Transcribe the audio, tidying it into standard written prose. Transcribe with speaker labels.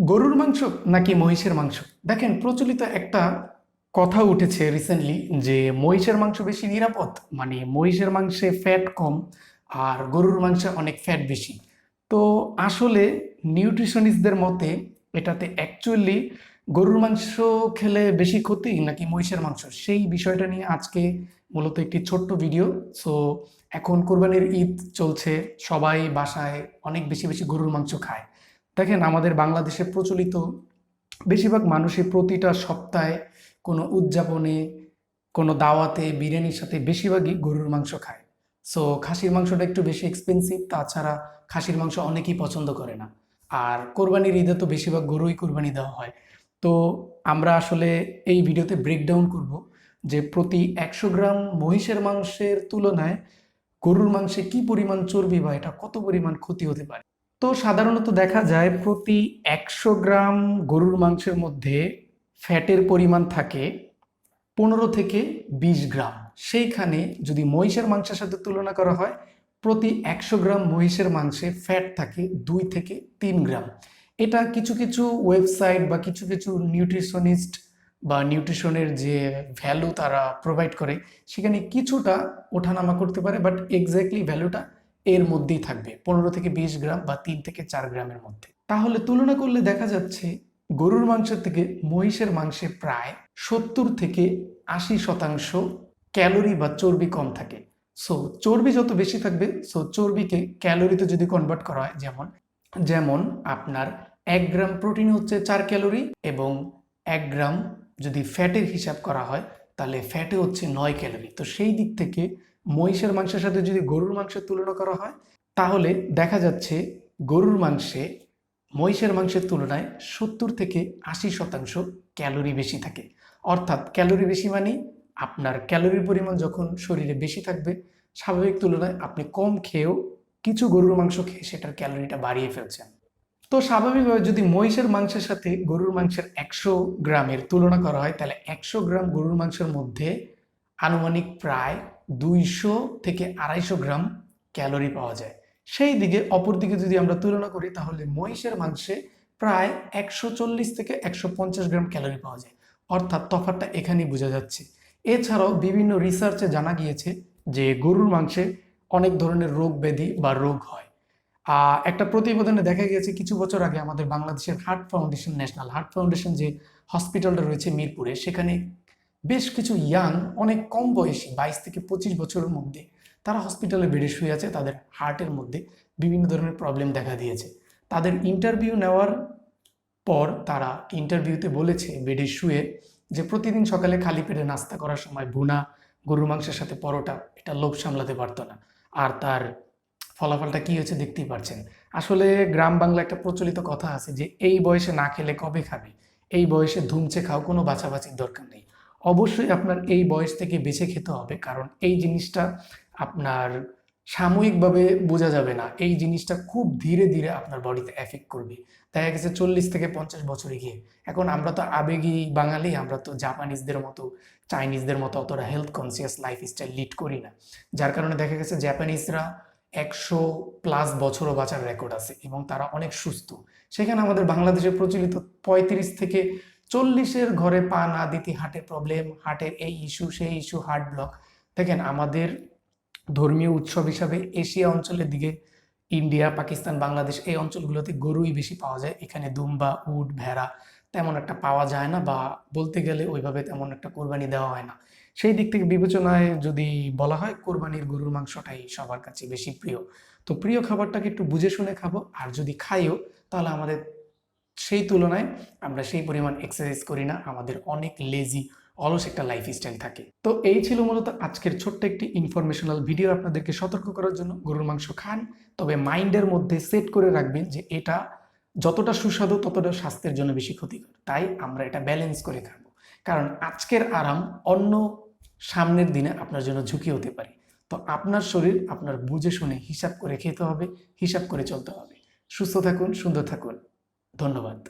Speaker 1: গরুর মাংস নাকি মহিষের মাংস? দেখেন, প্রচলিত একটা কথা উঠেছে রিসেন্টলি যে মহিষের মাংস বেশি নিরাপদ, মানে মহিষের মাংসে ফ্যাট কম আর গরুর মাংসে অনেক ফ্যাট বেশি। তো আসলে নিউট্রিশনিস্টদের মতে এটাতে অ্যাকচুয়ালি গরুর মাংস খেলে বেশি ক্ষতি নাকি মহিষের মাংস, সেই বিষয়টা নিয়ে আজকে মূলত একটি ছোট্ট ভিডিও। সো এখন কোরবানির ঈদ চলছে, সবাই বাসায় অনেক বেশি বেশি গরুর মাংস খায়। দেখেন, আমাদের বাংলাদেশে প্রচলিত বেশিরভাগ মানুষই প্রতিটা সপ্তাহে কোনো উদযাপনে, কোনো দাওয়াতে, বিরিয়ানির সাথে বেশিরভাগই গরুর মাংস খায়। সো খাসির মাংসটা একটু বেশি এক্সপেন্সিভ, তাছাড়া খাসির মাংস অনেকেই পছন্দ করে না। আর কোরবানির ঈদে তো বেশিরভাগ গরুই কোরবানি দেওয়া হয়। তো আমরা আসলে এই ভিডিওতে ব্রেকডাউন করব যে প্রতি ১০০ গ্রাম মহিষের মাংসের তুলনায় গরুর মাংসে কি পরিমাণ চর্বি বা এটা কত পরিমাণ ক্ষতি হতে পারে। তো সাধারণত দেখা যায় প্রতি ১০০ গ্রাম গরুর মাংসের মধ্যে ফ্যাটের পরিমাণ থাকে ১৫ থেকে ২০ গ্রাম। সেইখানে যদি মহিষের মাংসের সাথে তুলনা করা হয়, প্রতি ১০০ গ্রাম মহিষের মাংসে ফ্যাট থাকে ২ থেকে ৩ গ্রাম। এটা কিছু কিছু ওয়েবসাইট বা কিছু কিছু নিউট্রিশনিস্ট বা নিউট্রিশনের যে ভ্যালু তারা প্রোভাইড করে, সেখানে কিছুটা ওঠানামা করতে পারে, বাট এক্স্যাক্টলি ভ্যালুটা এর মধ্যেই থাকবে, ১৫ থেকে ২০ গ্রাম বা ৩ থেকে ৪ গ্রামের মধ্যে। তাহলে তুলনা করলে দেখা যাচ্ছে গরুর মাংসের থেকে মহিষের মাংসে প্রায় ৭০ থেকে ৮০% ক্যালোরি বা চর্বি কম থাকে। সো চর্বি যত বেশি থাকবে, সো চর্বিকে ক্যালোরিতে যদি কনভার্ট করা হয়, যেমন যেমন আপনার ১ গ্রাম প্রোটিন হচ্ছে ৪ ক্যালোরি, এবং ১ গ্রাম যদি ফ্যাটের হিসাব করা হয় তাহলে ফ্যাটে হচ্ছে ৯ ক্যালোরি। তো সেই দিক থেকে মহিষের মাংসের সাথে যদি গরুর মাংসের তুলনা করা হয়, তাহলে দেখা যাচ্ছে গরুর মাংসে মহিষের মাংসের তুলনায় ৭০ থেকে ৮০% ক্যালোরি বেশি থাকে। অর্থাৎ ক্যালোরি বেশি মানে আপনার ক্যালোরির পরিমাণ যখন শরীরে বেশি থাকবে, স্বাভাবিক তুলনায় আপনি কম খেয়েও কিছু গরুর মাংস খেয়ে সেটার ক্যালোরিটা বাড়িয়ে ফেলছেন। তো স্বাভাবিকভাবে যদি মহিষের মাংসের সাথে গরুর মাংসের ১০০ গ্রামের তুলনা করা হয়, তাহলে ১০০ গ্রাম গরুর মাংসের মধ্যে আনুমানিক প্রায় ২০০ থেকে ২৫০ গ্রাম ক্যালোরি পাওয়া যায়। সেই দিকে অপরদিকে যদি আমরা তুলনা করি, তাহলে মহিষের মাংসে প্রায় ১৪০ থেকে ১৫০ গ্রাম ক্যালোরি পাওয়া যায়। অর্থাৎ তফাৎটা এখানেই বোঝা যাচ্ছে। এছাড়াও বিভিন্ন রিসার্চে জানা গিয়েছে যে গরুর মাংসে অনেক ধরনের রোগ ব্যাধি বা রোগ হয়। একটা প্রতিবেদনে দেখা গিয়েছে কিছু বছর আগে আমাদের বাংলাদেশের heart foundation, national heart foundation যে হসপিটালটা রয়েছে মিরপুরে, সেখানে বেশ কিছু ইয়াং, অনেক কম বয়সী ২২ থেকে ২৫ বছরের মধ্যে তারা হসপিটালে বেডে শুয়ে আছে, তাদের হার্টের মধ্যে বিভিন্ন ধরনের প্রবলেম দেখা দিয়েছে। তাদের ইন্টারভিউ নেওয়ার পর তারা ইন্টারভিউতে বলেছে বেডে শুয়ে যে প্রতিদিন সকালে খালি পেটে নাস্তা করার সময় ভুনা গরুর মাংসের সাথে পরোটা, এটা লোভ সামলাতে পারতো না। আর তার ফলাফলটা কি হয়েছে দেখতেই পারছেন। আসলে গ্রাম বাংলা একটা প্রচলিত কথা আছে যে এই বয়সে না খেলে কবে খাবে, এই বয়সে ধুমচে খাও, কোনো বাছাবাছির দরকার নেই। অবশ্যই আপনার এই বয়স থেকে বেছে খেতে হবে, কারণ এই জিনিসটা আপনার সাময়িকভাবে বোঝা যাবে না, এই জিনিসটা খুব ধীরে ধীরে আপনার বডিতে এফেক্ট করবে। দেখা গেছে ৪০ থেকে ৫০ বছরে গিয়ে। এখন আমরা তো আবেগী বাঙালি, আমরা তো জাপানিজদের মতো, চাইনিজদের মতো অতটা হেলথ কনসিয়াস লাইফস্টাইল লিড করি না। যার কারণে দেখা গেছে জাপানিজরা ১০০+ বছরও বাঁচার রেকর্ড আছে এবং তারা অনেক সুস্থ। সেখানে আমাদের বাংলাদেশে প্রচলিত ৩৫ থেকে ৪০-এর ঘরে পা না দিতে হার্টের প্রবলেম, হার্টের এই ইস্যু সেই ইস্যু, হার্ট ব্লক। দেখেন, আমাদের ধর্মীয় উৎসব হিসাবে এশিয়া অঞ্চলের দিকে, ইন্ডিয়া, পাকিস্তান, বাংলাদেশ, এই অঞ্চলগুলোতে গরুই বেশি পাওয়া যায়। এখানে দুম্বা, উট, ভেড়া তেমন একটা পাওয়া যায় না, বা বলতে গেলে ওইভাবে তেমন একটা কোরবানি দেওয়া হয় না। সেই দিক থেকে বিবেচনায় যদি বলা হয়, কোরবানির গরুর মাংসটাই সবার কাছে বেশি প্রিয়। তো প্রিয় খাবারটাকে একটু বুঝে শুনে খাবো, আর যদি খাইও তাহলে আমাদের সেই তুলনায় আমরা সেই পরিমাণ এক্সারসাইজ করি না, আমাদের অনেক লেজি, অলস একটা লাইফস্টাইল থাকে। তো এই ছিল মূলত আজকের ছোট্ট একটি ইনফরমেশনাল ভিডিও, আপনাদেরকে সতর্ক করার জন্য। গরুর মাংস খান, তবে মাইন্ডের মধ্যে সেট করে রাখবেন যে এটা যতটা সুস্বাদু ততটা স্বাস্থ্যের জন্য বেশি ক্ষতিকর। তাই আমরা এটা ব্যালেন্স করে খাবো, কারণ আজকের আরাম অন্য সামনের দিনে আপনার জন্য ঝুঁকি হতে পারে। তো আপনার শরীর আপনার বুঝে শুনে হিসাব করে খেতে হবে, হিসাব করে চলতে হবে। সুস্থ থাকুন, সুন্দর থাকুন। ধন্যবাদ।